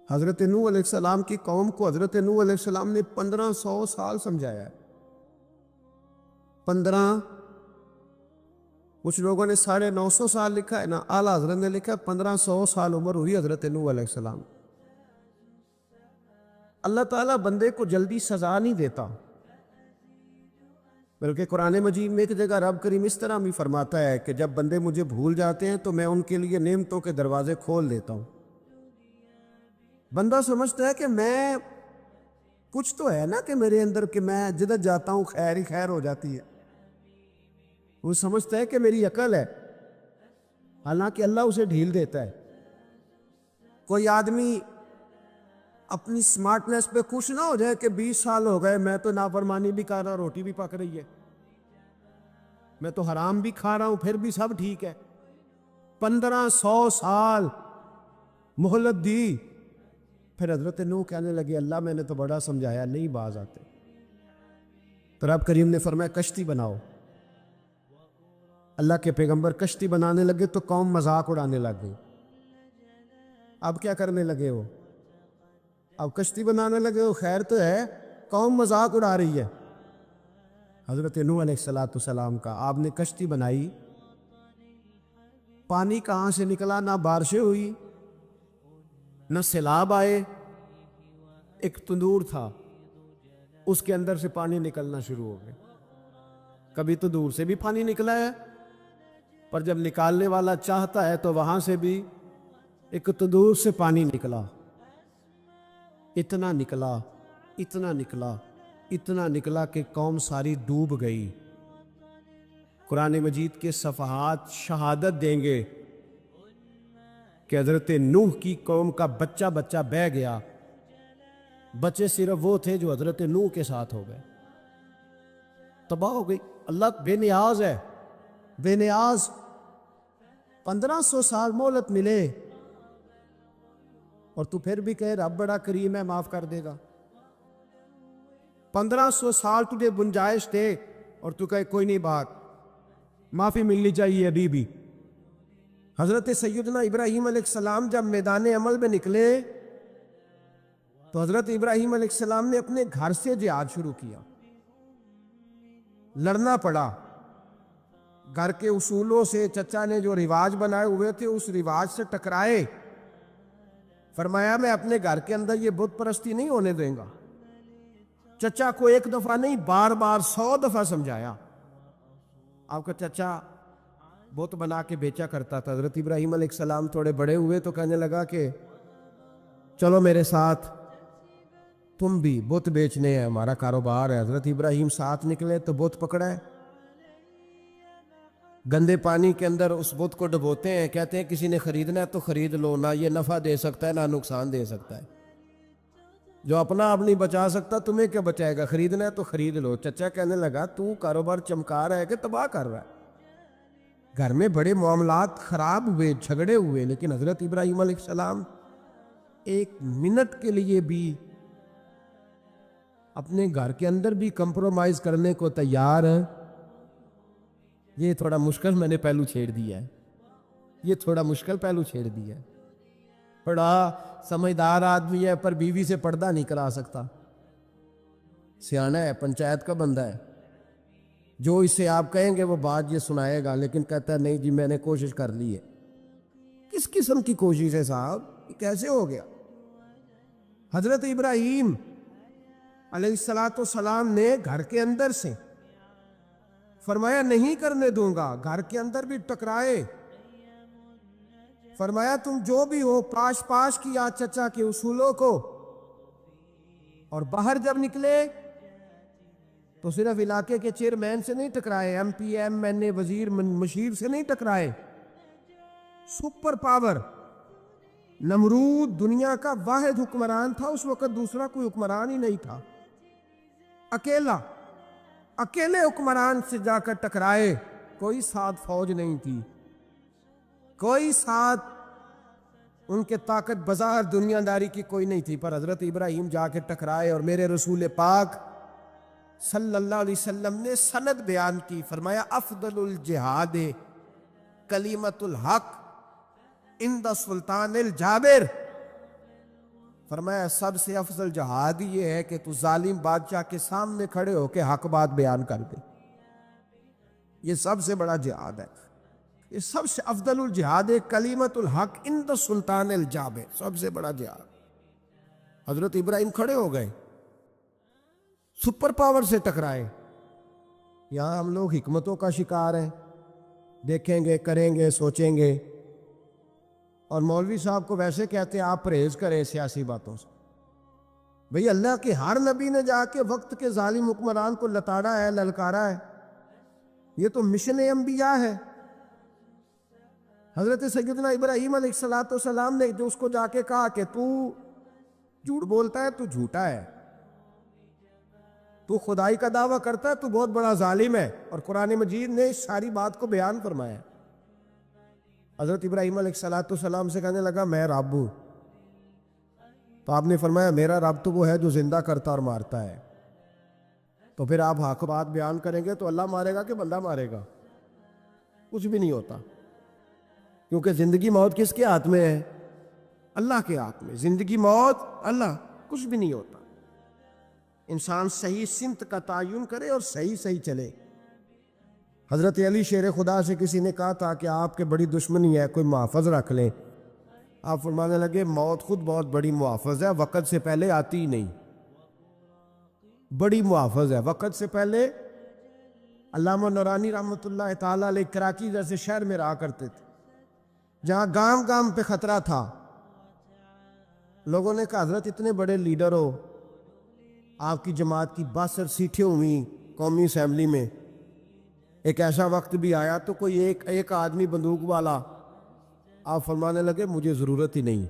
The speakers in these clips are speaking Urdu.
حضرت نوح علیہ السلام کی قوم کو حضرت نوح علیہ السلام نے 1500 سال سمجھایا ہے. 15، کچھ لوگوں نے 950 سال لکھا ہے نا، اعلیٰ حضرت نے لکھا 1500 سال عمر ہوئی حضرت نوح علیہ السلام. اللہ تعالیٰ بندے کو جلدی سزا نہیں دیتا، بلکہ قرآن مجید میں ایک جگہ رب کریم اس طرح بھی فرماتا ہے کہ جب بندے مجھے بھول جاتے ہیں تو میں ان کے لیے نعمتوں کے دروازے کھول دیتا ہوں. بندہ سمجھتا ہے کہ میں کچھ تو ہے نا کہ میرے اندر، کہ میں جدھر جاتا ہوں خیر ہی خیر ہو جاتی ہے. وہ سمجھتا ہے کہ میری عقل ہے، حالانکہ اللہ اسے ڈھیل دیتا ہے. کوئی آدمی اپنی سمارٹنس پہ خوش نہ ہو جائے کہ 20 سال ہو گئے میں تو نافرمانی بھی کر رہا، روٹی بھی پک رہی ہے، میں تو حرام بھی کھا رہا ہوں، پھر بھی سب ٹھیک ہے. 1500 سال مہلت دی. پھر حضرت نوح کہنے لگے اللہ میں نے تو بڑا سمجھایا، نہیں باز آتے. تو رب کریم نے فرمایا کشتی بناؤ. اللہ کے پیغمبر کشتی بنانے لگے تو قوم مذاق اڑانے لگ گئی. اب کیا کرنے لگے ہو؟ اب کشتی بنانے لگے ہو، خیر تو ہے، قوم مذاق اڑا رہی ہے. حضرت نوح علیہ السلام کا آپ نے کشتی بنائی، پانی کہاں سے نکلا؟ نہ بارشیں ہوئی، نہ سیلاب آئے. ایک تندور تھا، اس کے اندر سے پانی نکلنا شروع ہو گیا. کبھی تندور سے بھی پانی نکلا ہے، پر جب نکالنے والا چاہتا ہے تو وہاں سے بھی ایک تندور سے پانی نکلا. اتنا نکلا، اتنا نکلا، اتنا نکلا کہ قوم ساری ڈوب گئی. قرآن مجید کے صفحات شہادت دیں گے کہ حضرت نوح کی قوم کا بچہ بچہ بہہ گیا. بچے صرف وہ تھے جو حضرت نوح کے ساتھ ہو گئے، تباہ ہو گئی. اللہ بے نیاز ہے، بے نیاز. 1500 سال مہلت ملے اور تو پھر بھی کہے رب بڑا کریم ہے، معاف کر دے گا. 1500 سال تجھے گنجائش دے اور تو کہے کوئی نہیں، بات معافی ملنی چاہیے ابھی بھی. حضرت سیدنا ابراہیم علیہ السلام جب میدان عمل میں نکلے تو حضرت ابراہیم علیہ السلام نے اپنے گھر سے جہاد شروع کیا. لڑنا پڑا، گھر کے اصولوں سے، چچا نے جو رواج بنائے ہوئے تھے اس رواج سے ٹکرائے. فرمایا میں اپنے گھر کے اندر یہ بت پرستی نہیں ہونے دیں گا. چچا کو ایک دفعہ نہیں، بار بار 100 دفعہ سمجھایا. آپ کا چچا بت بنا کے بیچا کرتا تھا. حضرت ابراہیم علیہ السلام تھوڑے بڑے ہوئے تو کہنے لگا کہ چلو میرے ساتھ، تم بھی بت بیچنے ہیں، ہمارا کاروبار ہے. حضرت ابراہیم ساتھ نکلے تو بت پکڑا ہے، گندے پانی کے اندر اس بت کو ڈبوتے ہیں، کہتے ہیں کسی نے خریدنا ہے تو خرید لو، نہ یہ نفع دے سکتا ہے نہ نقصان دے سکتا ہے. جو اپنا آپ نہیں بچا سکتا تمہیں کیا بچائے گا؟ خریدنا ہے تو خرید لو. چچا کہنے لگا تو کاروبار چمکا رہا ہے کہ تباہ کر رہا ہے؟ گھر میں بڑے معاملات خراب ہوئے، جھگڑے ہوئے، لیکن حضرت ابراہیم علیہ السلام ایک منٹ کے لیے بھی اپنے گھر کے اندر بھی کمپرومائز کرنے کو تیار ہیں. یہ تھوڑا مشکل میں نے پہلو چھیڑ دیا ہے، یہ تھوڑا مشکل پہلو چھیڑ دیا ہے. بڑا سمجھدار آدمی ہے پر بیوی سے پردہ نہیں کرا سکتا. سیانا ہے، پنچایت کا بندہ ہے، جو اسے آپ کہیں گے وہ بات یہ سنائے گا، لیکن کہتا ہے نہیں جی میں نے کوشش کر لی ہے. کس قسم کی کوشش ہے صاحب؟ یہ کیسے ہو گیا؟ حضرت ابراہیم علیہ السلام نے گھر کے اندر سے فرمایا نہیں کرنے دوں گا. گھر کے اندر بھی ٹکرائے، فرمایا تم جو بھی ہو پاش پاش کیا چچا کے اصولوں کو. اور باہر جب نکلے تو صرف علاقے کے چیئرمین سے نہیں ٹکرائے، ایم پی ایم این اے وزیر مشیر سے نہیں ٹکرائے. سپر پاور نمرود دنیا کا واحد حکمران تھا اس وقت، دوسرا کوئی حکمران ہی نہیں تھا. اکیلے حکمران سے جا کر ٹکرائے. کوئی ساتھ فوج نہیں تھی، کوئی ساتھ ان کے طاقت بظاہر دنیا داری کی کوئی نہیں تھی، پر حضرت ابراہیم جا کے ٹکرائے. اور میرے رسول پاک صلی اللہ علیہ وسلم نے سند بیان کی، فرمایا افضل الجہاد کلمۃ الحق عند سلطان الجابر. فرمایا سب سے افضل جہاد یہ ہے کہ تو ظالم بادشاہ کے سامنے کھڑے ہو کے حق بات بیان کر دے، یہ سب سے بڑا جہاد ہے، یہ سب سے افضل الجہاد ہے، کلمت الحق عند سلطان الجابر، سب سے بڑا جہاد۔ حضرت ابراہیم کھڑے ہو گئے، سپر پاور سے ٹکرائے۔ یہاں ہم لوگ حکمتوں کا شکار ہیں، دیکھیں گے، کریں گے، سوچیں گے، اور مولوی صاحب کو ویسے کہتے ہیں آپ پرہیز کریں سیاسی باتوں سے۔ بھئی اللہ کے ہر نبی نے جا کے وقت کے ظالم حکمران کو لتاڑا ہے، للکارا ہے، یہ تو مشن انبیاء ہے۔ حضرت سیدنا ابراہیم علیہ السلام نے جو اس کو جا کے کہا کہ تو جھوٹ بولتا ہے، تو جھوٹا ہے، تو خدائی کا دعویٰ کرتا ہے، تو بہت بڑا ظالم ہے، اور قرآن مجید نے اس ساری بات کو بیان فرمایا۔ حضرت ابراہیم علیہ السلام سے کہنے لگا میں رب ہوں، تو آپ نے فرمایا میرا رب تو وہ ہے جو زندہ کرتا اور مارتا ہے۔ تو پھر آپ حق بات بیان کریں گے تو اللہ مارے گا کہ بندہ مارے گا؟ کچھ بھی نہیں ہوتا، کیونکہ زندگی موت کس کے ہاتھ میں ہے؟ اللہ کے ہاتھ میں۔ زندگی موت اللہ، کچھ بھی نہیں ہوتا۔ انسان صحیح سمت کا تعین کرے اور صحیح چلے۔ حضرت علی شیر خدا سے کسی نے کہا تھا کہ آپ کے بڑی دشمنی ہے، کوئی محافظ رکھ لیں۔ آپ فرمانے لگے موت خود بہت بڑی محافظ ہے، وقت سے پہلے آتی ہی نہیں، بڑی محافظ ہے، وقت سے پہلے۔ علامہ نورانی رحمۃ اللہ تعالیٰ علیہ کراچی جیسے شہر میں رہا کرتے تھے، جہاں گام گام پہ خطرہ تھا۔ لوگوں نے کہا حضرت اتنے بڑے لیڈر ہو، آپ کی جماعت کی 62 سیٹیں ہوئیں قومی اسمبلی میں، ایک ایسا وقت بھی آیا تو کوئی ایک آدمی بندوق والا۔ آپ فرمانے لگے مجھے ضرورت ہی نہیں،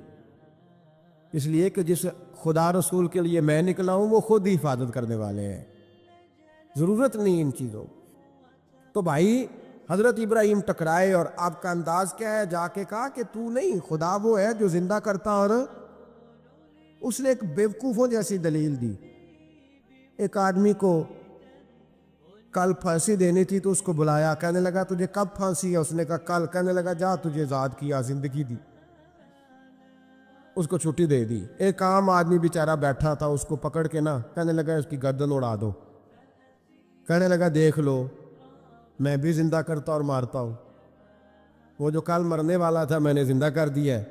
اس لیے کہ جس خدا رسول کے لیے میں نکلا ہوں وہ خود ہی حفاظت کرنے والے ہیں، ضرورت نہیں ان چیزوں۔ تو بھائی حضرت ابراہیم ٹکرائے، اور آپ کا انداز کیا ہے؟ جا کے کہا کہ تو نہیں، خدا وہ ہے جو زندہ کرتا، اور اس نے ایک بیوقوفوں جیسی دلیل دی۔ ایک آدمی کو کل پھانسی دینی تھی تو اس کو بلایا، کہنے لگا تجھے کب پھانسی ہے؟ اس نے کہا کل۔ کہنے لگا جا تجھے آزاد کیا، زندگی دی، اس کو چھٹی دے دی۔ ایک عام آدمی بیچارہ بیٹھا تھا، اس کو پکڑ کے کہنے لگا اس کی گردن اڑا دو، کہنے لگا دیکھ لو میں بھی زندہ کرتا اور مارتا ہوں، وہ جو کل مرنے والا تھا میں نے زندہ کر دیا ہے،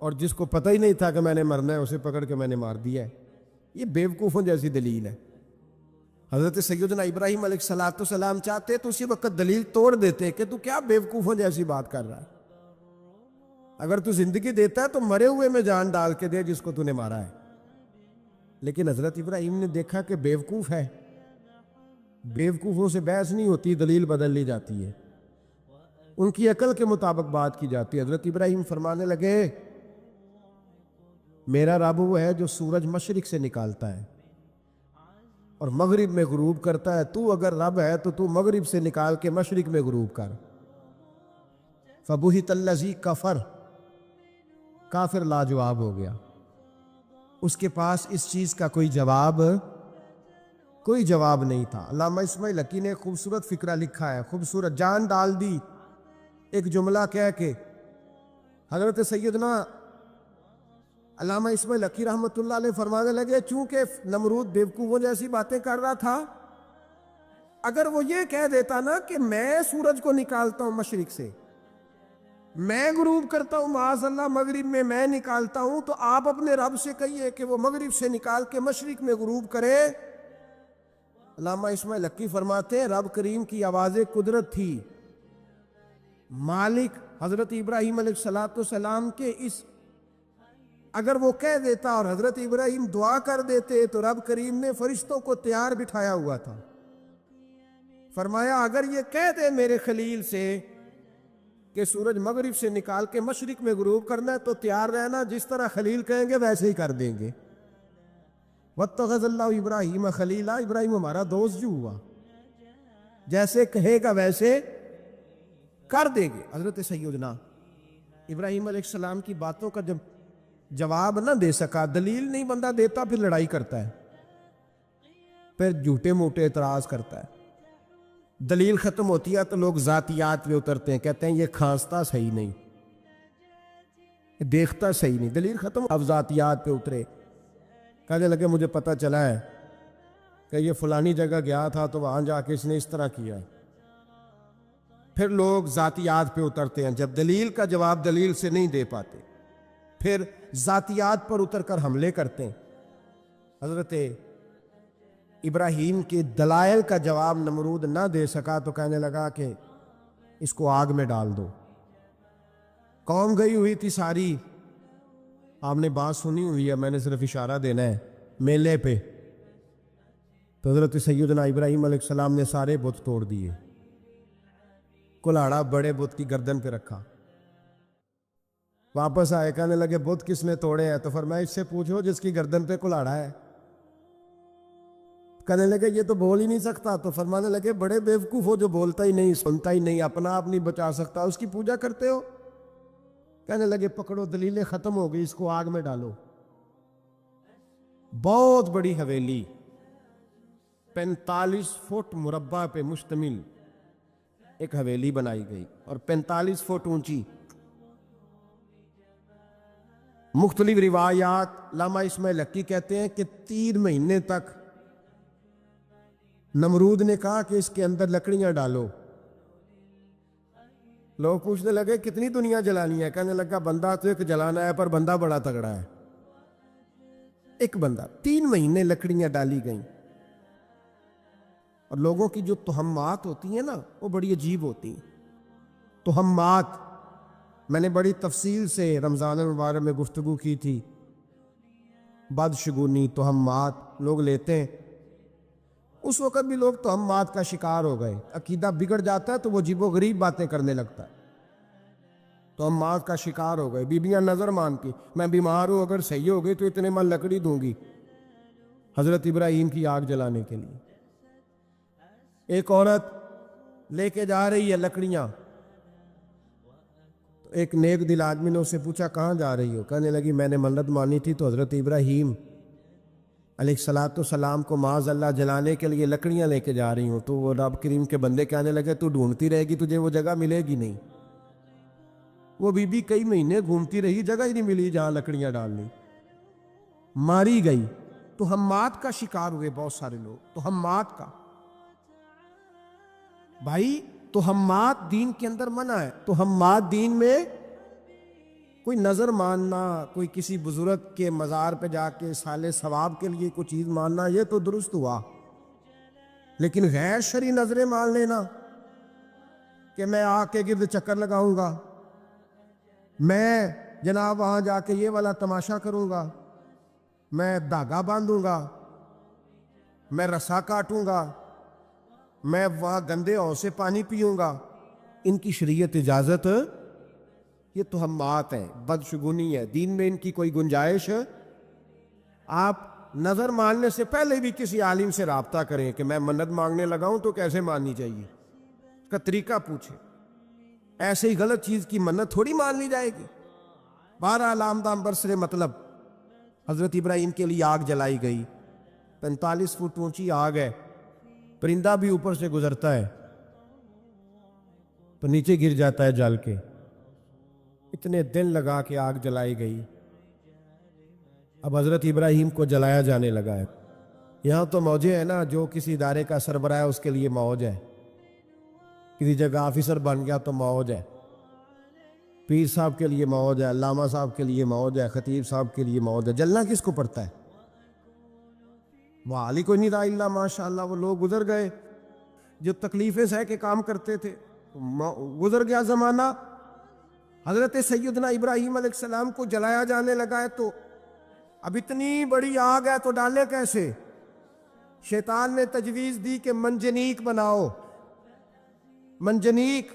اور جس کو پتہ ہی نہیں تھا کہ میں نے مرنا ہے اسے پکڑ کے میں نے مار دیا ہے۔ یہ بیوقوفوں جیسی دلیل ہے۔ حضرت سیدنا ابراہیم علیہ السلام چاہتے تو اسی وقت دلیل توڑ دیتے کہ تو کیا بیوقوفوں جیسی بات کر رہا ہے، اگر تو زندگی دیتا ہے تو مرے ہوئے میں جان ڈال کے دے جس کو تو نے مارا ہے۔ لیکن حضرت ابراہیم نے دیکھا کہ بیوقوف ہے، بیوقوفوں سے بحث نہیں ہوتی، دلیل بدل لی جاتی ہے، ان کی عقل کے مطابق بات کی جاتی ہے۔ حضرت ابراہیم فرمانے لگے میرا رب وہ ہے جو سورج مشرق سے نکالتا ہے اور مغرب میں غروب کرتا ہے، تو اگر رب ہے تو تو مغرب سے نکال کے مشرق میں غروب کر۔ فبہت الذی کفر، کافر لاجواب ہو گیا، اس کے پاس اس چیز کا کوئی جواب نہیں تھا۔ علامہ اسماعیل حقی نے خوبصورت فقرہ لکھا ہے، خوبصورت، جان ڈال دی ایک جملہ کہہ کے۔ حضرت سیدنا علامہ اسماعیل حقی رحمۃ اللہ علیہ فرمانے لگے چونکہ نمرود بیوقوفوں جیسی باتیں کر رہا تھا، اگر وہ یہ کہہ دیتا نا کہ میں سورج کو نکالتا ہوں مشرق سے، میں غروب کرتا ہوں معاذ اللہ مغرب میں نکالتا ہوں، تو آپ اپنے رب سے کہیے کہ وہ مغرب سے نکال کے مشرق میں غروب کرے۔ علامہ اسماعیل حقی فرماتے ہیں رب کریم کی آواز قدرت تھی، مالک حضرت ابراہیم علیہ السلام کے اس، اگر وہ کہہ دیتا اور حضرت ابراہیم دعا کر دیتے تو رب کریم نے فرشتوں کو تیار بٹھایا ہوا تھا، فرمایا اگر یہ کہہ دے میرے خلیل سے کہ سورج مغرب سے نکال کے مشرق میں غروب کرنا ہے تو تیار رہنا، جس طرح خلیل کہیں گے ویسے ہی کر دیں گے۔ وَاتَّخَذَ اللَّهُ ابراہیم خلیلا، ابراہیم ہمارا دوست جو ہوا، جیسے کہے گا ویسے کر دیں گے۔ حضرت سیدنا ابراہیم علیہ السلام کی باتوں کا جب جواب نہ دے سکا، دلیل نہیں بندہ دیتا، پھر لڑائی کرتا ہے، پھر جھوٹے موٹے اعتراض کرتا ہے۔ دلیل ختم ہوتی ہے تو لوگ ذاتیات پہ اترتے ہیں، کہتے ہیں یہ کھانستا صحیح نہیں، دیکھتا صحیح نہیں، دلیل ختم، اب ذاتیات پہ اترے، کہنے لگے مجھے پتہ چلا ہے کہ یہ فلانی جگہ گیا تھا تو وہاں جا کے اس نے اس طرح کیا ہے۔ پھر لوگ ذاتیات پہ اترتے ہیں، جب دلیل کا جواب دلیل سے نہیں دے پاتے پھر ذاتیات پر اتر کر حملے کرتے ہیں۔ حضرت ابراہیم کے دلائل کا جواب نمرود نہ دے سکا تو کہنے لگا کہ اس کو آگ میں ڈال دو۔ قوم گئی ہوئی تھی ساری، آپ نے بات سنی ہوئی ہے، میں نے صرف اشارہ دینا ہے، میلے پہ تو حضرت سیدنا ابراہیم علیہ السلام نے سارے بت توڑ دیے، کلاڑا بڑے بت کی گردن پہ رکھا، واپس آئے، کہنے لگے بت کس نے توڑے ہیں؟ تو فرمایا اس سے پوچھو جس کی گردن پہ کلاڑا ہے۔ کہنے لگے یہ تو بول ہی نہیں سکتا، تو فرمانے لگے بڑے بیوقوف ہو جو بولتا ہی نہیں، سنتا ہی نہیں، اپنا آپ نہیں بچا سکتا، اس کی پوجا کرتے ہو؟ کہنے لگے پکڑو، دلیلیں ختم ہو گئی، اس کو آگ میں ڈالو۔ بہت بڑی حویلی 45 فٹ مربع پہ مشتمل ایک حویلی بنائی گئی اور 45 فٹ اونچی۔ مختلف روایات، علامہ اسماعیل حقی کہتے ہیں کہ 3 مہینے تک نمرود نے کہا کہ اس کے اندر لکڑیاں ڈالو۔ لوگ پوچھنے لگے کتنی دنیا جلانی ہے؟ کہنے لگا بندہ تو ایک جلانا ہے، پر بندہ بڑا تگڑا ہے، ایک بندہ۔ 3 مہینے لکڑیاں ڈالی گئیں، اور لوگوں کی جو تہمات ہوتی ہیں نا وہ بڑی عجیب ہوتی ہیں۔ تہمات میں نے بڑی تفصیل سے رمضان المبارک میں گفتگو کی تھی، بدشگونی، تہمات لوگ لیتے ہیں۔ اس وقت بھی لوگ تہمات کا شکار ہو گئے، عقیدہ بگڑ جاتا ہے تو وہ عجیب و غریب باتیں کرنے لگتا ہے، تہمات کا شکار ہو گئے۔ بیویاں نظر مانتی، میں بیمار ہوں، اگر صحیح ہو گئی تو اتنے من لکڑی دوں گی حضرت ابراہیم کی آگ جلانے کے لیے۔ ایک عورت لے کے جا رہی ہے لکڑیاں، تو ایک نیک دل آدمی نے اس سے پوچھا کہاں جا رہی ہو؟ کہنے لگی میں نے منت مانی تھی تو حضرت ابراہیم علیہ السلام کو معاذ اللہ جلانے کے لیے لکڑیاں لے کے جا رہی ہوں۔ تو وہ رب کریم کے بندے کہنے لگے تو ڈھونڈتی رہے گی، تجھے وہ جگہ ملے گی نہیں۔ وہ بی بی کئی مہینے گھومتی رہی، جگہ ہی نہیں ملی جہاں لکڑیاں ڈالنی، ماری گئی۔ تہمات کا شکار ہوئے بہت سارے لوگ، تہمات کا۔ بھائی تہمات دین کے اندر منع ہے، تہمات دین میں کوئی نظر ماننا، کوئی کسی بزرگ کے مزار پہ جا کے سالے ثواب کے لیے کوئی چیز ماننا، یہ تو درست ہوا، لیکن غیر شرعی نظریں مان لینا کہ میں آ کے گرد چکر لگاؤں گا، میں جناب وہاں جا کے یہ والا تماشا کروں گا، میں دھاگا باندھوں گا، میں رسا کاٹوں گا، میں وہاں گندے ہوں سے پانی پیوں گا، ان کی شریعت اجازت؟ یہ تہمات ہیں، بدشگونی ہے، دین میں ان کی کوئی گنجائش؟ آپ نظر ماننے سے پہلے بھی کسی عالم سے رابطہ کریں کہ میں منت مانگنے لگا ہوں تو کیسے ماننی چاہیے، اس کا طریقہ پوچھیں۔ ایسے ہی غلط چیز کی منت تھوڑی مان لی جائے گی۔ بہرحال آمدام برسر مطلب حضرت ابراہیم کے لیے آگ جلائی گئی، 45 فٹ اونچی آگ ہے، پرندہ بھی اوپر سے گزرتا ہے تو نیچے گر جاتا ہے جل کے۔ اتنے دن لگا کے آگ جلائی گئی، اب حضرت ابراہیم کو جلایا جانے لگا ہے۔ یہاں تو موجیں ہیں نا، جو کسی ادارے کا سربراہ ہے اس کے لیے موج ہے، کسی جگہ آفیسر بن گیا تو موج ہے، پیر صاحب کے لیے موج ہے، علامہ صاحب کے لیے موج ہے، خطیب صاحب کے لیے موج ہے۔ جلنا کس کو پڑتا ہے؟ وَعَلِي کوئی نہیں رہا اللہ، ماشاءاللہ وہ لوگ گزر گئے جو تکلیفیں سہ کے کام کرتے تھے، گزر گیا زمانہ۔ حضرت سیدنا ابراہیم علیہ السلام کو جلایا جانے لگا ہے، تو اب اتنی بڑی آگ ہے تو ڈالے کیسے؟ شیطان نے تجویز دی کہ منجنیق بناؤ، منجنیق،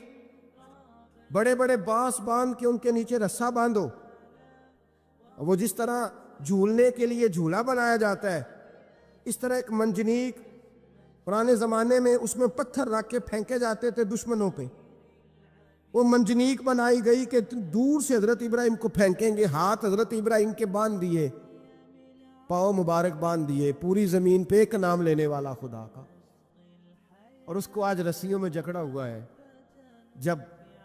بڑے بڑے بانس باندھ کے ان کے نیچے رسا باندھو، وہ جس طرح جھولنے کے لیے جھولا بنایا جاتا ہے اس طرح ایک منجنیق پرانے زمانے میں اس میں پتھر رکھ کے پھینکے جاتے تھے دشمنوں پہ، وہ منجنیق بنائی گئی کہ دور سے حضرت ابراہیم کو پھینکیں گے۔ ہاتھ حضرت ابراہیم کے باندھ دیے، پاؤں مبارک باندھ دیے، پوری زمین پہ ایک نام لینے والا خدا کا، اور اس کو آج رسیوں میں جکڑا ہوا ہے۔ جب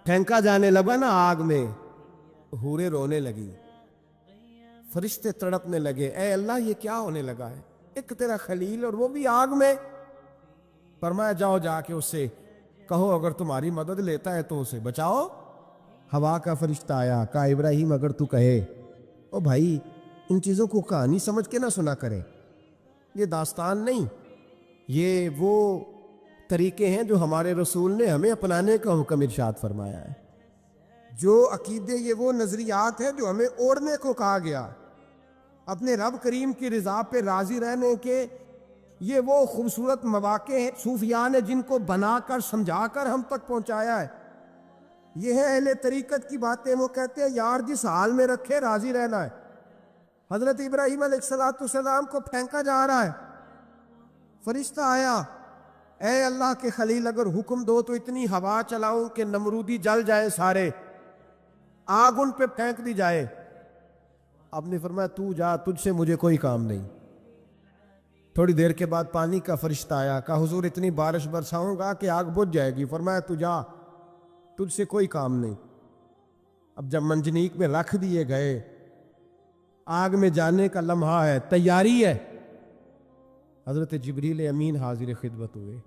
پھینکا جانے لگا نا آگ میں، حوریں رونے لگی، فرشتے تڑپنے لگے، اے اللہ یہ کیا ہونے لگا ہے؟ ایک تیرا خلیل اور وہ بھی آگ میں۔ فرمایا جاؤ جا کے اس سے کہو اگر تمہاری مدد لیتا ہے تو اسے بچاؤ۔ ہوا کا فرشتہ آیا، کہا ابراہیم اگر تو کہے، او بھائی ان چیزوں کو کہانی سمجھ کے نہ سنا کرے، یہ داستان نہیں، یہ وہ طریقے ہیں جو ہمارے رسول نے ہمیں اپنانے کا حکم ارشاد فرمایا ہے، جو عقیدے، یہ وہ نظریات ہیں جو ہمیں اوڑھنے کو کہا گیا، اپنے رب کریم کی رضا پہ راضی رہنے کے یہ وہ خوبصورت مواقع ہیں صوفیاء نے جن کو بنا کر سمجھا کر ہم تک پہنچایا ہے۔ یہ ہے اہل طریقت کی باتیں، وہ کہتے ہیں یار جس حال میں رکھے راضی رہنا ہے۔ حضرت ابراہیم علیہ السلام کو پھینکا جا رہا ہے، فرشتہ آیا، اے اللہ کے خلیل اگر حکم دو تو اتنی ہوا چلاؤں کہ نمرودی جل جائے سارے، آگ ان پہ پھینک دی جائے۔ آپ نے فرمایا تو جا، تجھ سے مجھے کوئی کام نہیں۔ تھوڑی دیر کے بعد پانی کا فرشتہ آیا، کہا حضور اتنی بارش برساؤں گا کہ آگ بجھ جائے گی۔ فرمایا تو جا، تجھ سے کوئی کام نہیں۔ اب جب منجنیق میں رکھ دیے گئے، آگ میں جانے کا لمحہ ہے، تیاری ہے، حضرت جبریل امین حاضر خدمت ہوئے،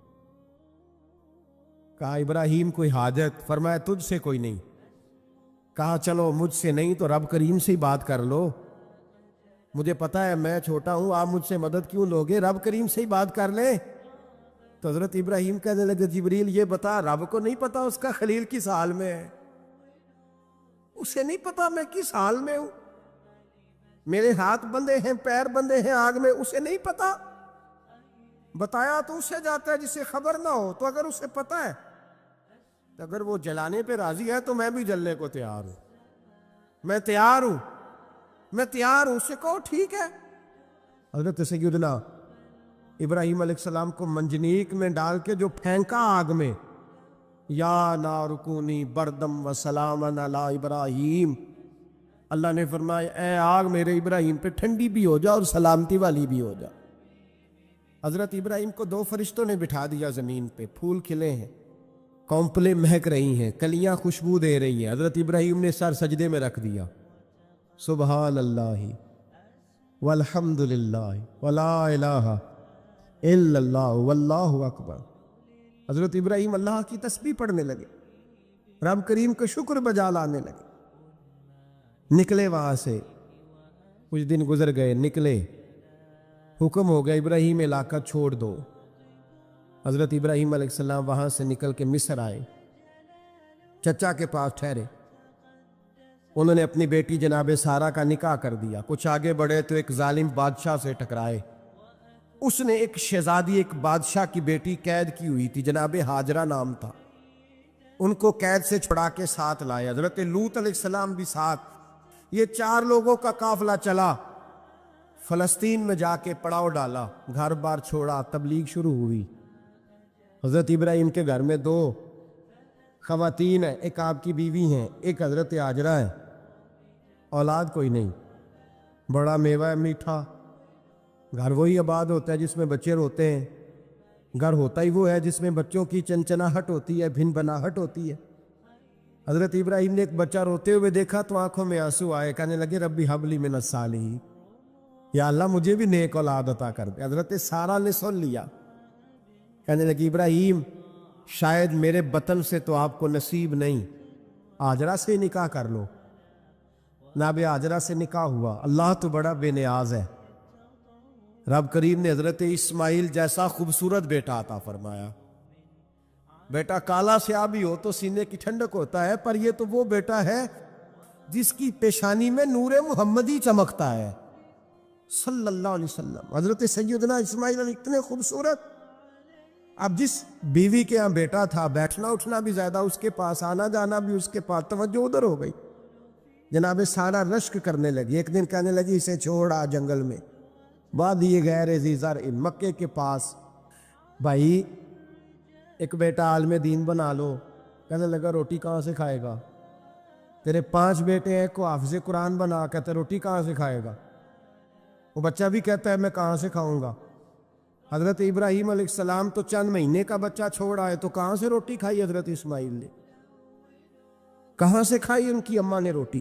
کہا ابراہیم کوئی حاجت؟ فرمایا تجھ سے کوئی نہیں۔ کہا چلو مجھ سے نہیں تو رب کریم سے ہی بات کر لو، مجھے پتا ہے میں چھوٹا ہوں، آپ مجھ سے مدد کیوں لوگے، رب کریم سے ہی بات کر لیں۔ تو حضرت ابراہیم کہنے لگے جبریل یہ بتا، رب کو نہیں پتا اس کا خلیل کس حال میں ہے؟ اسے نہیں پتا میں کس حال میں ہوں، میرے ہاتھ بندھے ہیں، پیر بندھے ہیں آگ میں، اسے نہیں پتا؟ بتایا تو اسے جاتا ہے جسے خبر نہ ہو، تو اگر اسے پتا ہے، تو اگر وہ جلانے پہ راضی ہے تو میں بھی جلنے کو تیار ہوں، میں تیار ہوں، میں تیار ہوں، اسے کہو ٹھیک ہے۔ حضرت سیدنا ابراہیم علیہ السلام کو منجنیق میں ڈال کے جو پھینکا آگ میں، یا نار کونی بردم و سلاما علی ابراہیم، اللہ نے فرمایا اے آگ میرے ابراہیم پہ ٹھنڈی بھی ہو جا اور سلامتی والی بھی ہو جا۔ حضرت ابراہیم کو دو فرشتوں نے بٹھا دیا زمین پہ، پھول کھلے ہیں، کونپلیں مہک رہی ہیں، کلیاں خوشبو دے رہی ہیں، حضرت ابراہیم نے سر سجدے میں رکھ دیا، سبحان اللہ والحمد للہ ولا الہ الا اللہ واللہ اکبر۔ حضرت ابراہیم اللہ کی تسبیح پڑھنے لگے، رب کریم کا شکر بجا لانے لگے، نکلے وہاں سے، کچھ دن گزر گئے، نکلے، حکم ہو گیا ابراہیم علاقہ چھوڑ دو۔ حضرت ابراہیم علیہ السلام وہاں سے نکل کے مصر آئے، چچا کے پاس ٹھہرے، انہوں نے اپنی بیٹی جناب سارہ کا نکاح کر دیا۔ کچھ آگے بڑھے تو ایک ظالم بادشاہ سے ٹکرائے، اس نے ایک شہزادی، ایک بادشاہ کی بیٹی قید کی ہوئی تھی، جناب ہاجرہ نام تھا، ان کو قید سے چھڑا کے ساتھ لائے، حضرت لوط علیہ السلام بھی ساتھ، یہ 4 لوگوں کا قافلہ چلا، فلسطین میں جا کے پڑاؤ ڈالا، گھر بار چھوڑا، تبلیغ شروع ہوئی۔ حضرت ابراہیم کے گھر میں 2 خواتین ہیں، ایک آپ کی بیوی ہیں، ایک حضرت ہاجرہ ہے، اولاد کوئی نہیں، بڑا میوہ ہے میٹھا، گھر وہی آباد ہوتا ہے جس میں بچے روتے ہیں، گھر ہوتا ہی وہ ہے جس میں بچوں کی چنچناہٹ ہوتی ہے، بھن بناہٹ ہوتی ہے۔ حضرت ابراہیم نے ایک بچہ روتے ہوئے دیکھا تو آنکھوں میں آنسو آئے، کہنے لگے ربی حب لی من الصالحین، یا اللہ مجھے بھی نیک اولاد عطا کر دے۔ حضرت سارہ نے سن لیا، کہنے لگی ابراہیم شاید میرے بطن سے تو آپ کو نصیب نہیں، ہاجرہ سے نکاح کر لو۔ جناب ہاجرہ سے نکاح ہوا، اللہ تو بڑا بے نیاز ہے، رب کریم نے حضرت اسماعیل جیسا خوبصورت بیٹا عطا فرمایا۔ بیٹا کالا سیاہ بھی ہو تو سینے کی ٹھنڈک ہوتا ہے، پر یہ تو وہ بیٹا ہے جس کی پیشانی میں نور محمدی چمکتا ہے صلی اللہ علیہ وسلم۔ حضرت سیدنا اسماعیل اتنے خوبصورت، اب جس بیوی کے ہاں بیٹا تھا، بیٹھنا اٹھنا بھی زیادہ اس کے پاس، آنا جانا بھی اس کے پاس، توجہ ادھر ہو گئی، جناب سارا رشک کرنے لگی۔ ایک دن کہنے لگی اسے چھوڑا جنگل میں، وادی غیر ذی زرع، مکے کے پاس، بھائی ایک بیٹا عالم دین بنا لو۔ کہنے لگا روٹی کہاں سے کھائے گا، تیرے 5 بیٹے ہیں، کو حافظ قرآن بنا، کہتے روٹی کہاں سے کھائے گا، وہ بچہ بھی کہتا ہے میں کہاں سے کھاؤں گا۔ حضرت ابراہیم علیہ السلام تو چند مہینے کا بچہ چھوڑا ہے، تو کہاں سے روٹی کھائی حضرت اسماعیل نے، کہاں سے کھائی ان کی اماں نے روٹی۔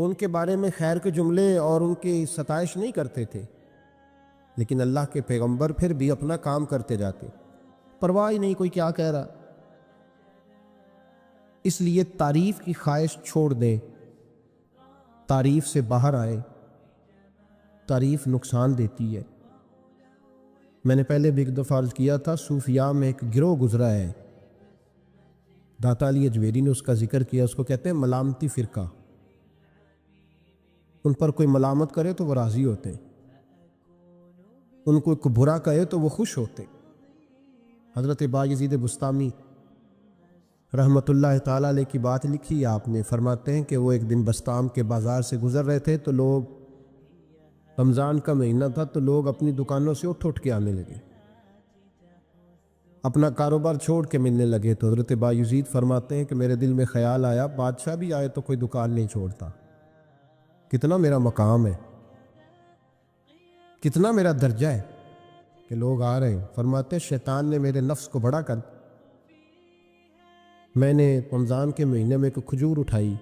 تو ان کے بارے میں خیر کے جملے اور ان کی ستائش نہیں کرتے تھے، لیکن اللہ کے پیغمبر پھر بھی اپنا کام کرتے جاتے، پرواہ ہی نہیں کوئی کیا کہہ رہا۔ اس لیے تعریف کی خواہش چھوڑ دیں، تعریف سے باہر آئے۔ تعریف نقصان دیتی ہے۔ میں نے پہلے بھی ایک دفعہ عرض کیا تھا، صوفیاء میں ایک گروہ گزرا ہے، داتا علی اجویری نے اس کا ذکر کیا، اس کو کہتے ہیں ملامتی فرقہ۔ ان پر کوئی ملامت کرے تو وہ راضی ہوتے، ان کو کوئی برا کہے تو وہ خوش ہوتے۔ حضرت بایزید بسطامی رحمۃ اللہ تعالیٰ علیہ کی بات لکھی آپ نے، فرماتے ہیں کہ وہ ایک دن بسطام کے بازار سے گزر رہے تھے تو لوگ، رمضان کا مہینہ تھا تو لوگ اپنی دکانوں سے اٹھ کے آنے لگے، اپنا کاروبار چھوڑ کے ملنے لگے۔ تو حضرت بایزید فرماتے ہیں کہ میرے دل میں خیال آیا، بادشاہ بھی آئے تو کوئی دکان نہیں چھوڑتا، کتنا میرا مقام ہے، کتنا میرا درجہ ہے کہ لوگ آ رہے ہیں۔ فرماتے ہیں شیطان نے میرے نفس کو بڑا کر، میں نے رمضان کے مہینے میں کوئی کھجور اٹھائی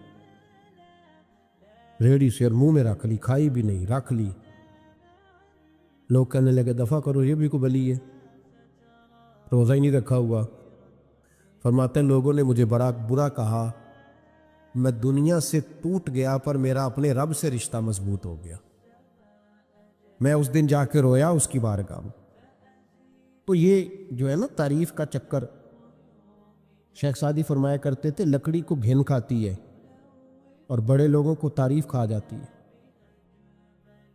ریڑھی سے اور منہ میں رکھ لی، کھائی بھی نہیں، رکھ لی۔ لوگ کہنے لگے دفع کرو، یہ بھی کو بلی ہے، روزہ ہی نہیں رکھا ہوا۔ فرماتے ہیں لوگوں نے مجھے بڑا برا کہا، میں دنیا سے ٹوٹ گیا پر میرا اپنے رب سے رشتہ مضبوط ہو گیا۔ میں اس دن جا کے رویا اس کی بارگاہ میں۔ تو یہ جو ہے نا تعریف کا چکر، شیخ سعدی فرمایا کرتے تھے لکڑی کو گھن کھاتی ہے اور بڑے لوگوں کو تعریف کھا جاتی ہے۔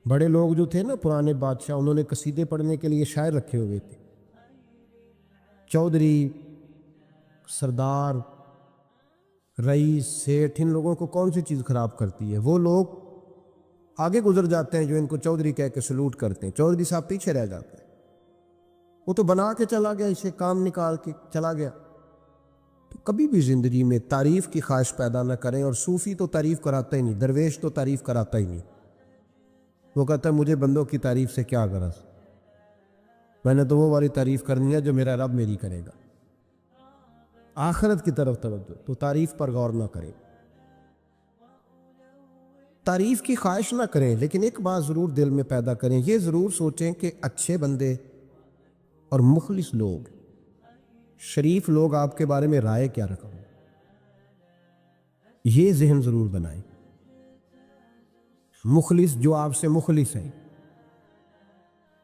بڑے لوگ جو تھے نا پرانے بادشاہ، انہوں نے قصیدے پڑھنے کے لیے شاعر رکھے ہوئے تھے، چودھری، سردار، رئیس، سیٹھ، ان لوگوں کو کون سی چیز خراب کرتی ہے؟ وہ لوگ آگے گزر جاتے ہیں جو ان کو چودھری کہہ کے سلوٹ کرتے ہیں، چودھری صاحب پیچھے رہ جاتے ہیں، وہ تو بنا کے چلا گیا، اسے کام نکال کے چلا گیا۔ تو کبھی بھی زندگی میں تعریف کی خواہش پیدا نہ کریں، اور صوفی تو تعریف کراتا ہی نہیں، درویش تو تعریف کراتا ہی نہیں، وہ کہتا ہے مجھے بندوں کی تعریف سے کیا غرض، میں نے تو وہ والی تعریف کرنی ہے جو میرا رب میری کرے گا۔ آخرت کی طرف توجہ، تو تعریف پر غور نہ کریں، تعریف کی خواہش نہ کریں، لیکن ایک بات ضرور دل میں پیدا کریں، یہ ضرور سوچیں کہ اچھے بندے اور مخلص لوگ، شریف لوگ آپ کے بارے میں رائے کیا رکھیں، یہ ذہن ضرور بنائیں۔ مخلص جو آپ سے مخلص ہیں،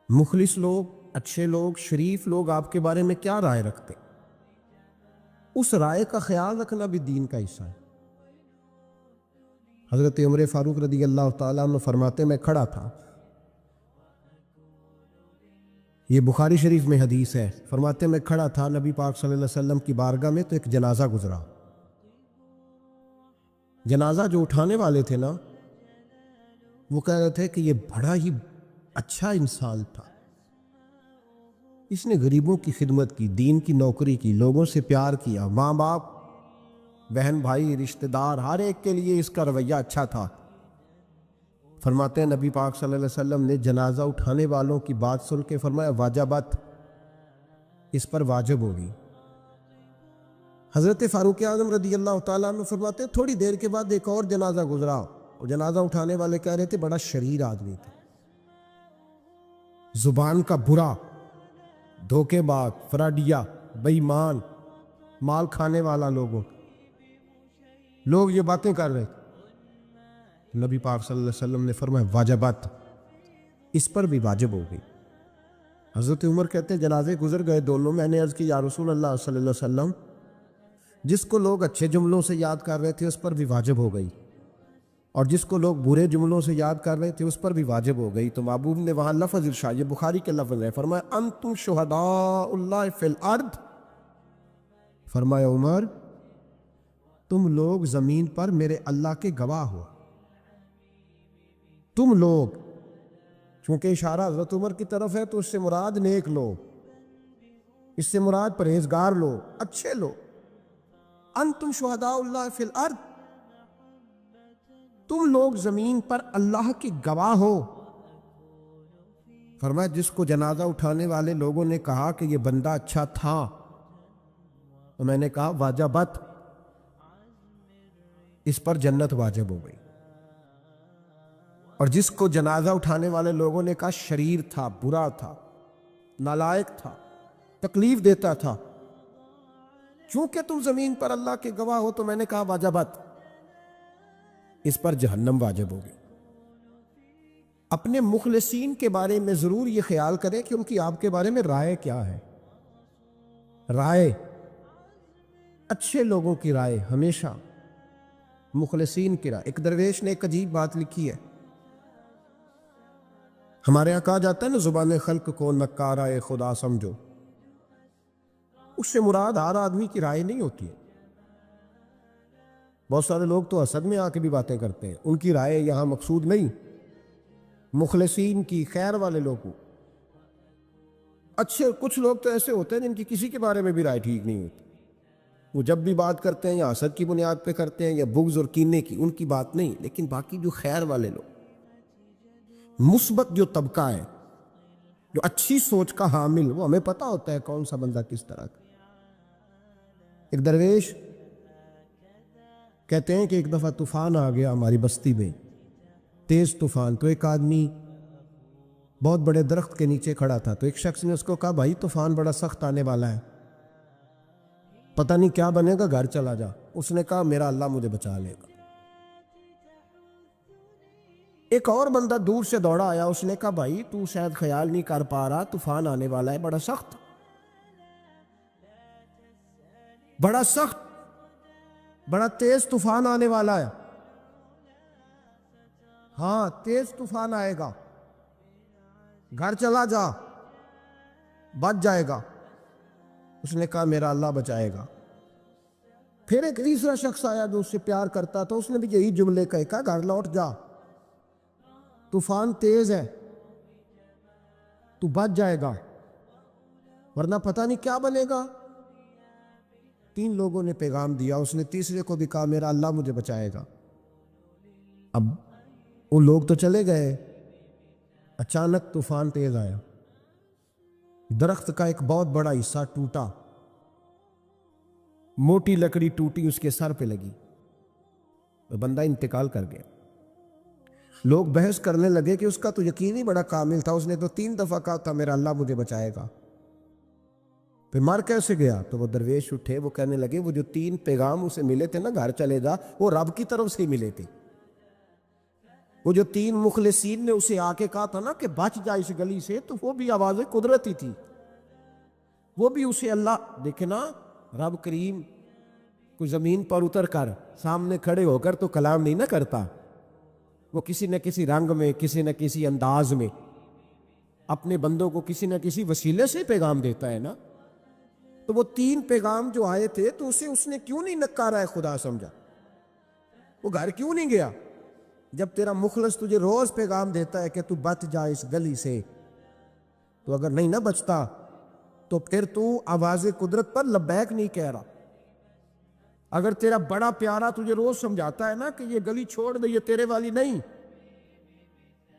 مخلص لوگ، اچھے لوگ، شریف لوگ آپ کے بارے میں کیا رائے رکھتے، اس رائے کا خیال رکھنا بھی دین کا حصہ ہے۔ حضرت عمر فاروق رضی اللہ تعالیٰ عنہ فرماتے میں کھڑا تھا، یہ بخاری شریف میں حدیث ہے، فرماتے میں کھڑا تھا نبی پاک صلی اللہ علیہ وسلم کی بارگاہ میں، تو ایک جنازہ گزرا۔ جنازہ جو اٹھانے والے تھے نا، وہ کہہ رہے تھے کہ یہ بڑا ہی اچھا انسان تھا، اس نے غریبوں کی خدمت کی، دین کی نوکری کی، لوگوں سے پیار کیا، ماں باپ، بہن بھائی، رشتہ دار، ہر ایک کے لیے اس کا رویہ اچھا تھا۔ فرماتے ہیں نبی پاک صلی اللہ علیہ وسلم نے جنازہ اٹھانے والوں کی بات سن کے فرمایا واجبت، اس پر واجب ہوگی۔ حضرت فاروق اعظم رضی اللہ تعالیٰ عنہ فرماتے ہیں تھوڑی دیر کے بعد ایک اور جنازہ گزرا، اور جنازہ اٹھانے والے کہہ رہے تھے بڑا شریر آدمی تھا، زبان کا برا، دھوکے باز، فراڈیا، بے ایمان، مال کھانے والا، لوگ یہ باتیں کر رہے تھے۔ نبی پاک صلی اللہ علیہ وسلم نے فرمایا واجبات، اس پر بھی واجب ہو گئی۔ حضرت عمر کہتے ہیں جنازے گزر گئے دونوں، میں نے عرض کی یا رسول اللہ صلی اللہ علیہ وسلم، جس کو لوگ اچھے جملوں سے یاد کر رہے تھے اس پر بھی واجب ہو گئی، اور جس کو لوگ برے جملوں سے یاد کر رہے تھے اس پر بھی واجب ہو گئی۔ تو محبوب نے وہاں لفظ ارشاد، یہ بخاری کے لفظ ہے، فرمایا انتم شہداء اللہ فی الارض، فرمایا عمر تم لوگ زمین پر میرے اللہ کے گواہ ہو، تم لوگ، چونکہ اشارہ حضرت عمر کی طرف ہے تو اس سے مراد نیک لوگ، اس سے مراد پرہیزگار لوگ، اچھے لوگ۔ انتم شہداء اللہ فی الارض، تم لوگ زمین پر اللہ کے گواہ ہو۔ فرمایا جس کو جنازہ اٹھانے والے لوگوں نے کہا کہ یہ بندہ اچھا تھا، تو میں نے کہا واجبت، اس پر جنت واجب ہو گئی۔ اور جس کو جنازہ اٹھانے والے لوگوں نے کہا شریر تھا، برا تھا، نالائق تھا، تکلیف دیتا تھا، چونکہ تم زمین پر اللہ کے گواہ ہو تو میں نے کہا واجبت، اس پر جہنم واجب ہوگی۔ اپنے مخلصین کے بارے میں ضرور یہ خیال کریں کہ ان کی آپ کے بارے میں رائے کیا ہے۔ رائے، اچھے لوگوں کی رائے ہمیشہ مخلصین کی رائے۔ ایک درویش نے ایک عجیب بات لکھی ہے، ہمارے یہاں کہا جاتا ہے نا زبان خلق کو نکارہ خدا سمجھو، اس سے مراد ہر آدمی کی رائے نہیں ہوتی ہے۔ بہت سارے لوگ تو حسد میں آ کے بھی باتیں کرتے ہیں، ان کی رائے یہاں مقصود نہیں، مخلصین کی، خیر والے لوگوں۔ اچھے کچھ لوگ تو ایسے ہوتے ہیں جن کی کسی کے بارے میں بھی رائے ٹھیک نہیں ہوتی، وہ جب بھی بات کرتے ہیں یا حسد کی بنیاد پہ کرتے ہیں یا بغض اور کینے کی، ان کی بات نہیں۔ لیکن باقی جو خیر والے لوگ، مثبت جو طبقہ ہے، جو اچھی سوچ کا حامل، وہ ہمیں پتہ ہوتا ہے کون سا بندہ کس طرح کا۔ ایک درویش کہتے ہیں کہ ایک دفعہ طوفان آ گیا ہماری بستی میں، تیز طوفان، تو ایک آدمی بہت بڑے درخت کے نیچے کھڑا تھا، تو ایک شخص نے اس کو کہا بھائی طوفان بڑا سخت آنے والا ہے، پتہ نہیں کیا بنے گا، گھر چلا جا۔ اس نے کہا میرا اللہ مجھے بچا لے گا۔ ایک اور بندہ دور سے دوڑا آیا، اس نے کہا بھائی تو شاید خیال نہیں کر پا رہا، طوفان آنے والا ہے بڑا سخت، بڑا سخت، بڑا تیز طوفان آنے والا ہے۔ ہاں تیز طوفان آئے گا، گھر چلا جا، بچ جائے گا۔ اس نے کہا میرا اللہ بچائے گا۔ پھر ایک تیسرا شخص آیا جو اس سے پیار کرتا تھا، اس نے بھی یہی جملے کہا گھر لوٹ جا، طوفان تیز ہے، تو بچ جائے گا ورنہ پتہ نہیں کیا بنے گا۔ تین لوگوں نے پیغام دیا، اس نے تیسرے کو بھی کہا میرا اللہ مجھے بچائے گا۔ اب وہ لوگ تو چلے گئے، اچانک طوفان تیز آیا، درخت کا ایک بہت بڑا حصہ ٹوٹا، موٹی لکڑی ٹوٹی، اس کے سر پہ لگی، بندہ انتقال کر گیا۔ لوگ بحث کرنے لگے کہ اس کا تو یقین ہی بڑا کامل تھا، اس نے تو 3 دفعہ کہا تھا میرا اللہ مجھے بچائے گا، پھر مر کیسے گیا؟ تو وہ درویش اٹھے، وہ کہنے لگے وہ جو 3 پیغام اسے ملے تھے نا گھر چلے جا، وہ رب کی طرف سے ہی ملے تھے۔ وہ جو 3 مخلصین نے اسے آ کے کہا تھا نا کہ بچ جا اس گلی سے، تو وہ بھی آواز قدرتی تھی، وہ بھی اسے اللہ دیکھے نا، رب کریم کوئی زمین پر اتر کر سامنے کھڑے ہو کر تو کلام نہیں نہ کرتا، وہ کسی نہ کسی رنگ میں، کسی نہ کسی انداز میں اپنے بندوں کو کسی نہ کسی وسیلے سے پیغام دیتا ہے نا۔ تو وہ 3 پیغام جو آئے تھے تو اسے اس نے کیوں نہیں نکارا ہے خدا سمجھا؟ وہ گھر کیوں نہیں گیا؟ جب تیرا مخلص تجھے روز پیغام دیتا ہے کہ تو بچ جا اس گلی سے، تو اگر نہیں نہ بچتا تو پھر تو آواز قدرت پر لبیک نہیں کہہ رہا۔ اگر تیرا بڑا پیارا تجھے روز سمجھاتا ہے نا کہ یہ گلی چھوڑ دے، یہ تیرے والی نہیں،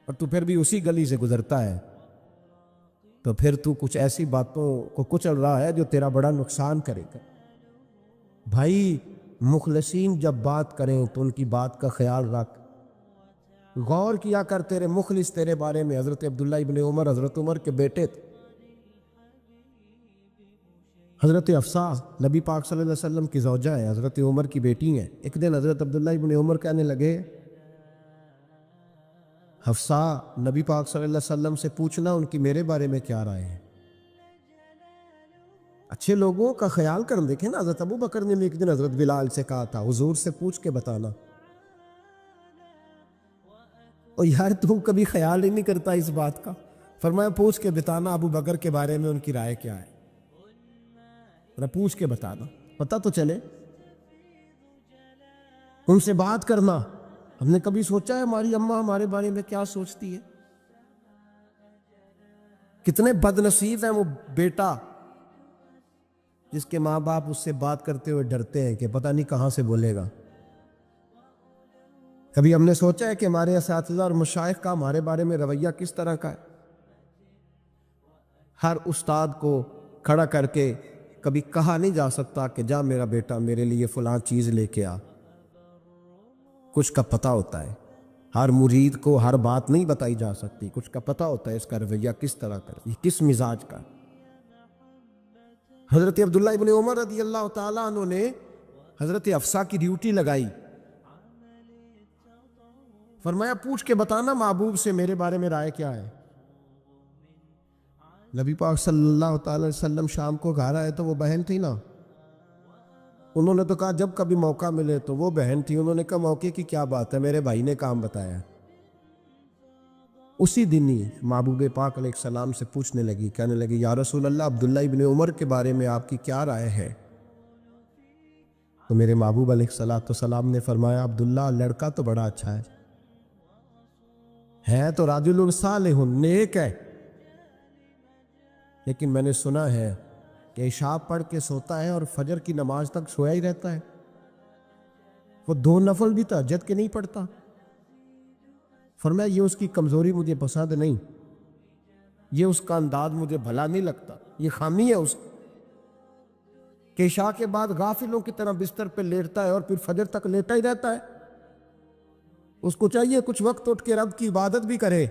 اور تو پھر بھی اسی گلی سے گزرتا ہے، تو پھر تو کچھ ایسی باتوں کو کچل رہا ہے جو تیرا بڑا نقصان کرے گا۔ بھائی مخلصین جب بات کریں تو ان کی بات کا خیال رکھ، غور کیا کر، تیرے مخلص تیرے بارے میں حضرت عبداللہ ابن عمر، حضرت عمر کے بیٹے تھے، حضرت حفصہ نبی پاک صلی اللہ علیہ وسلم کی زوجہ ہے، حضرت عمر کی بیٹی ہیں۔ ایک دن حضرت عبداللہ ابن عمر کہنے لگے حفصہ نبی پاک صلی اللہ علیہ وسلم سے پوچھنا ان کی میرے بارے میں کیا رائے ہے۔ اچھے لوگوں کا خیال کر، دیکھیں نا حضرت ابو بکر نے بھی ایک دن حضرت بلال سے کہا تھا حضور سے پوچھ کے بتانا، اور یار تو کبھی خیال ہی نہیں کرتا اس بات کا۔ فرمایا پوچھ کے بتانا ابو بکر کے بارے میں ان کی رائے کیا ہے، پوچھ کے بتانا، پتہ تو چلے، ان سے بات کرنا۔ ہم نے کبھی سوچا ہے ہماری اماں ہمارے بارے میں کیا سوچتی ہے؟ کتنے بد نصیب ہیں وہ بیٹا جس کے ماں باپ اس سے بات کرتے ہوئے ڈرتے ہیں کہ پتہ نہیں کہاں سے بولے گا۔ کبھی ہم نے سوچا ہے کہ ہمارے اساتذہ اور مشائخ کا ہمارے بارے میں رویہ کس طرح کا ہے؟ ہر استاد کو کھڑا کر کے کبھی کہا نہیں جا سکتا کہ جا میرا بیٹا میرے لیے فلاں چیز لے کے آ، کچھ کا پتہ ہوتا ہے۔ ہر مرید کو ہر بات نہیں بتائی جا سکتی، کچھ کا پتہ ہوتا ہے اس کا رویہ کس طرح کا، یہ کس مزاج کا۔ حضرت عبداللہ ابن عمر رضی اللہ تعالیٰ عنہ نے حضرت حفصہ کی ڈیوٹی لگائی، فرمایا پوچھ کے بتانا محبوب سے میرے بارے میں رائے کیا ہے۔ نبی پاک صلی اللہ تعالی وسلم شام کو گھر آئے تو وہ بہن تھی نا، انہوں نے تو کہا جب کبھی موقع ملے تو وہ بہن تھی، انہوں نے کہا موقع کی کیا بات ہے، میرے بھائی نے کام بتایا۔ اسی دن ہی محبوب پاک علیہ السلام سے پوچھنے لگی، کہنے لگی یا رسول اللہ عبداللہ ابن عمر کے بارے میں آپ کی کیا رائے ہے؟ تو میرے محبوب علیہ السلام نے فرمایا عبداللہ لڑکا تو بڑا اچھا ہے تو رجل صالح، نیک ہے، لیکن میں نے سنا ہے کہ عشاء پڑھ کے سوتا ہے اور فجر کی نماز تک سویا ہی رہتا ہے، وہ 2 نفل بھی تہجد کے نہیں پڑھتا۔ فرمایا یہ اس کی کمزوری مجھے پسند نہیں، یہ اس کا انداز مجھے بھلا نہیں لگتا، یہ خامی ہے اس کہ عشاء کے بعد غافلوں کی طرح بستر پہ لیٹتا ہے اور پھر فجر تک لیٹا ہی رہتا ہے، اس کو چاہیے کچھ وقت اٹھ کے رب کی عبادت بھی کرے۔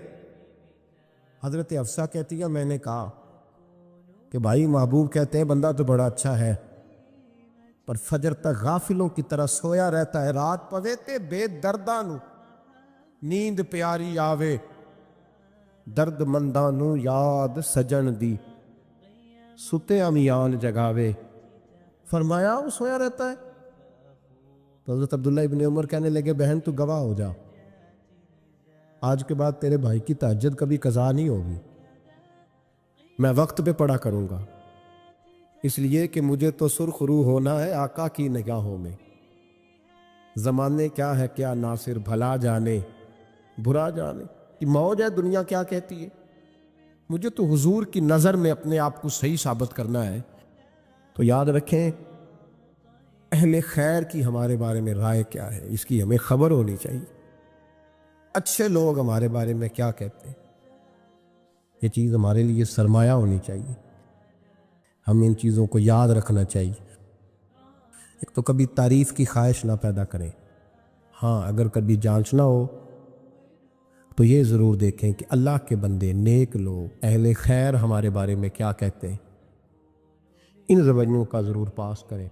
حضرت حفصہ کہتی ہے میں نے کہا کہ بھائی محبوب کہتے ہیں بندہ تو بڑا اچھا ہے پر فجر تک غافلوں کی طرح سویا رہتا ہے، رات پوے تے بے درداں نو نیند پیاری آوے، درد منداں نو یاد سجن دی ستے امیان جگاوے۔ فرمایا وہ سویا رہتا ہے؟ تو حضرت عبداللہ ابن عمر کہنے لگے بہن تو گواہ ہو جا، آج کے بعد تیرے بھائی کی تہجد کبھی قضا نہیں ہوگی، میں وقت پہ پڑھا کروں گا، اس لیے کہ مجھے تو سرخ روح ہونا ہے آقا کی نگاہوں میں۔ زمانے کیا ہے کیا ناصر بھلا جانے برا جانے، کہ موج ہے دنیا کیا کہتی ہے، مجھے تو حضور کی نظر میں اپنے آپ کو صحیح ثابت کرنا ہے۔ تو یاد رکھیں اہل خیر کی ہمارے بارے میں رائے کیا ہے، اس کی ہمیں خبر ہونی چاہیے، اچھے لوگ ہمارے بارے میں کیا کہتے ہیں، یہ چیز ہمارے لیے سرمایہ ہونی چاہیے، ہم ان چیزوں کو یاد رکھنا چاہیے۔ ایک تو کبھی تعریف کی خواہش نہ پیدا کریں، ہاں اگر کبھی جانچنا ہو تو یہ ضرور دیکھیں کہ اللہ کے بندے نیک لوگ اہل خیر ہمارے بارے میں کیا کہتے ہیں، ان رویوں کا ضرور پاس کریں۔